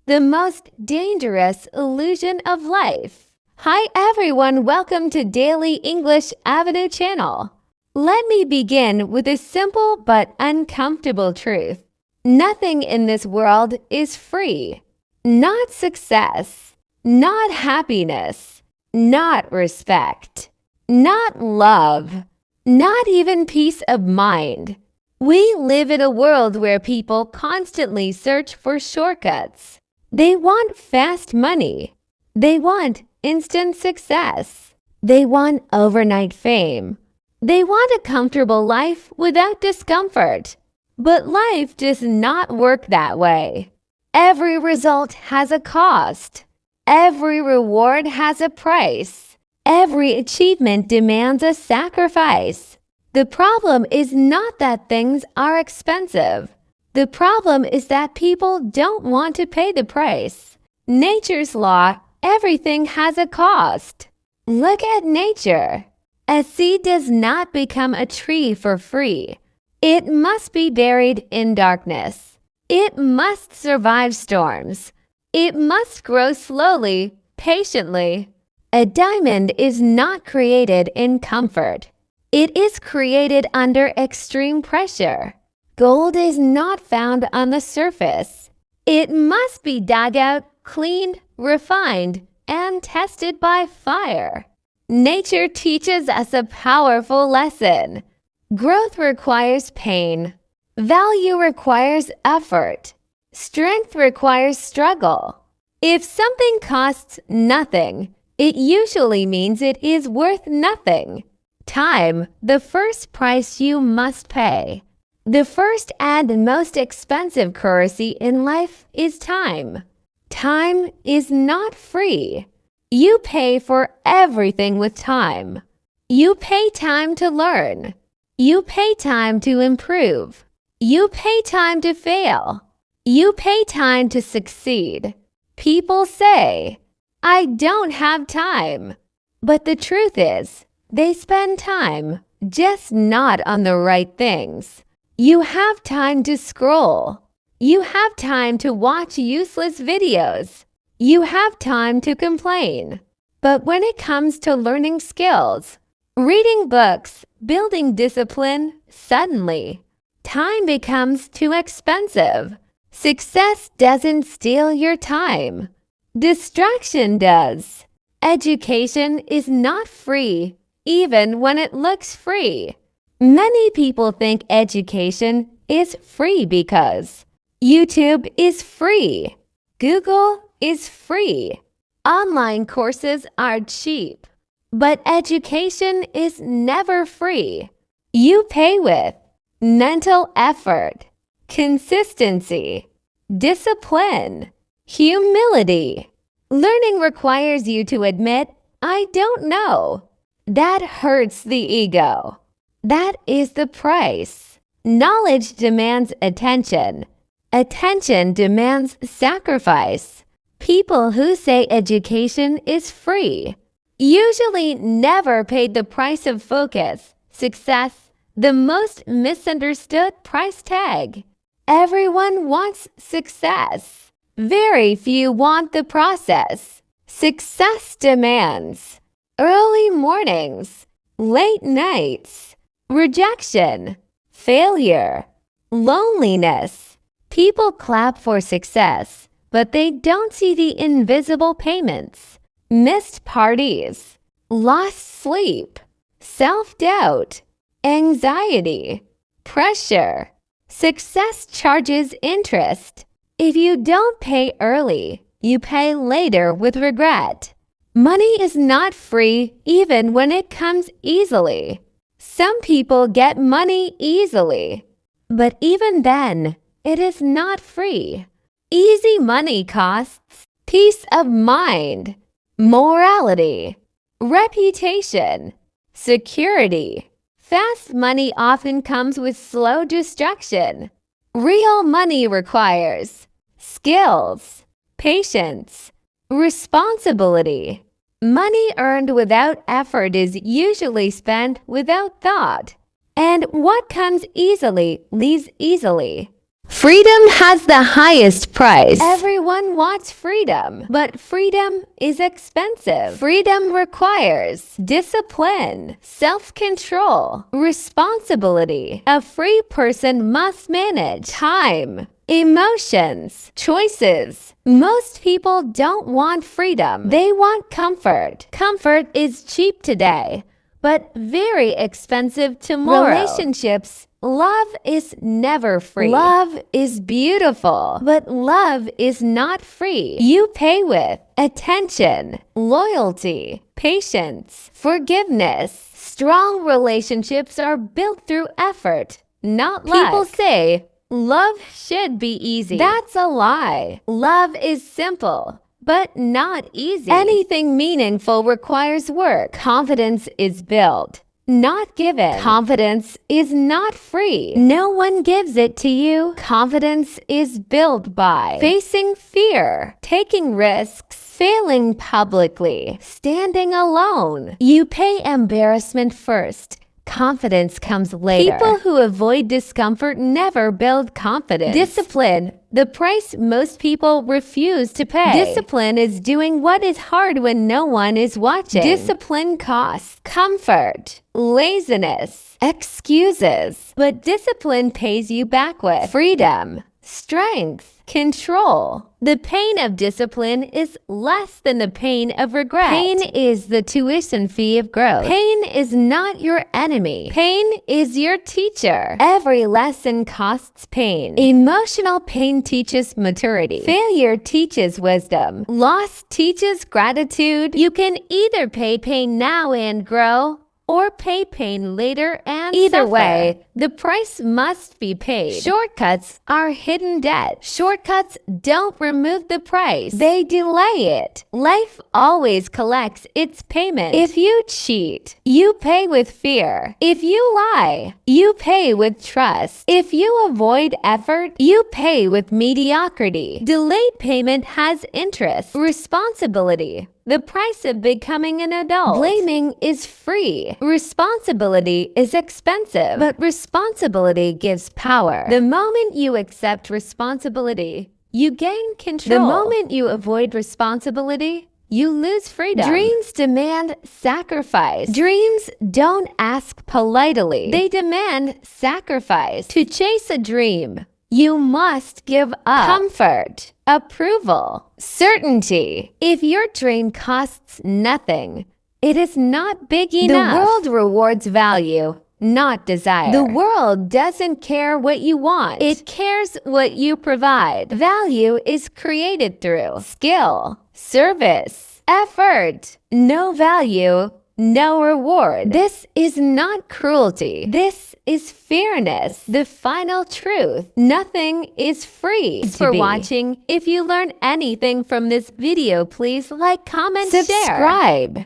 the most dangerous illusion of life. Hi everyone, welcome to Daily English Avenue channel. Let me begin with a simple but uncomfortable truth. Nothing in this world is free. Not success, not happiness, not respect, not love, not even peace of mind. We live in a world where people constantly search for shortcuts. They want fast money. They want instant success. They want overnight fame. They want a comfortable life without discomfort. But life does not work that way. Every result has a cost. Every reward has a price. Every achievement demands a sacrifice. The problem is not that things are expensive. The problem is that people don't want to pay the price. Nature's law, everything has a cost. Look at nature. A seed does not become a tree for free. It must be buried in darkness. It must survive storms. It must grow slowly, patiently. A diamond is not created in comfort. It is created under extreme pressure. Gold is not found on the surface. It must be dug out, cleaned, refined, and tested by fire. Nature teaches us a powerful lesson. Growth requires pain. Value requires effort. Strength requires struggle. If something costs nothing, it usually means it is worth nothing. Time, the first price you must pay. The first and most expensive currency in life is time. Time is not free. You pay for everything with time. You pay time to learn. You pay time to improve. You pay time to fail. You pay time to succeed. People say, "I don't have time." But the truth is, they spend time, just not on the right things. You have time to scroll. You have time to watch useless videos. You have time to complain. But when it comes to learning skills, reading books, building discipline, suddenly, time becomes too expensive. Success doesn't steal your time. Distraction does. Education is not free, even when it looks free. Many people think education is free because YouTube is free. Google is free. Online courses are cheap. But education is never free. You pay with mental effort, consistency, discipline, humility. Learning requires you to admit, "I don't know." That hurts the ego. That is the price. Knowledge demands attention. Attention demands sacrifice. People who say education is free usually never paid the price of focus, success, the most misunderstood price tag. Everyone wants success. Very few want the process. Success demands early mornings, late nights, rejection, failure, loneliness. People clap for success, but they don't see the invisible payments. Missed parties, lost sleep, self-doubt, anxiety, pressure. Success charges interest. If you don't pay early, you pay later with regret. Money is not free even when it comes easily. Some people get money easily, but even then, it is not free. Easy money costs peace of mind, morality, reputation, security. Fast money often comes with slow destruction. Real money requires skills, patience, responsibility. Money earned without effort is usually spent without thought. And what comes easily leaves easily. Freedom has the highest price. Everyone wants freedom, but freedom is expensive. Freedom requires discipline, self-control, responsibility. A free person must manage time, emotions, choices. Most people don't want freedom. They want comfort. Comfort is cheap today, but very expensive tomorrow. Relationships. Love is never free. Love is beautiful, but love is not free. You pay with attention, loyalty, patience, forgiveness. Strong relationships are built through effort, not luck. People say, love should be easy. That's a lie. Love is simple, but not easy. Anything meaningful requires work. Confidence is built, not given. Confidence is not free. No one gives it to you. Confidence is built by facing fear, taking risks, failing publicly, standing alone. You pay embarrassment first. Confidence comes later. People who avoid discomfort never build confidence. Discipline, the price most people refuse to pay. Discipline is doing what is hard when no one is watching. Discipline costs comfort, laziness, excuses. But discipline pays you back with freedom, strength, control. The pain of discipline is less than the pain of regret. Pain is the tuition fee of growth. Pain is not your enemy. Pain is your teacher. Every lesson costs pain. Emotional pain teaches maturity. Failure teaches wisdom. Loss teaches gratitude. You can either pay pain now and grow, or pay pain later and either suffer. Way, the price must be paid. Shortcuts are hidden debt. Shortcuts don't remove the price. They delay it. Life always collects its payment. If you cheat, you pay with fear. If you lie, you pay with trust. If you avoid effort, you pay with mediocrity. Delayed payment has interest. Responsibility. The price of becoming an adult. Blaming is free. Responsibility is expensive, but responsibility gives power. The moment you accept responsibility, you gain control. The moment you avoid responsibility, you lose freedom. Dreams demand sacrifice. Dreams don't ask politely. They demand sacrifice. To chase a dream, you must give up comfort, approval, certainty. If your dream costs nothing, it is not big enough. The world rewards value, not desire. The world doesn't care what you want. It cares what you provide. Value is created through skill, service, effort. No value, no reward. This is not cruelty. This is fairness. The final truth. Nothing is free. Thanks for watching. If you learned anything from this video, please like, comment, share. Subscribe.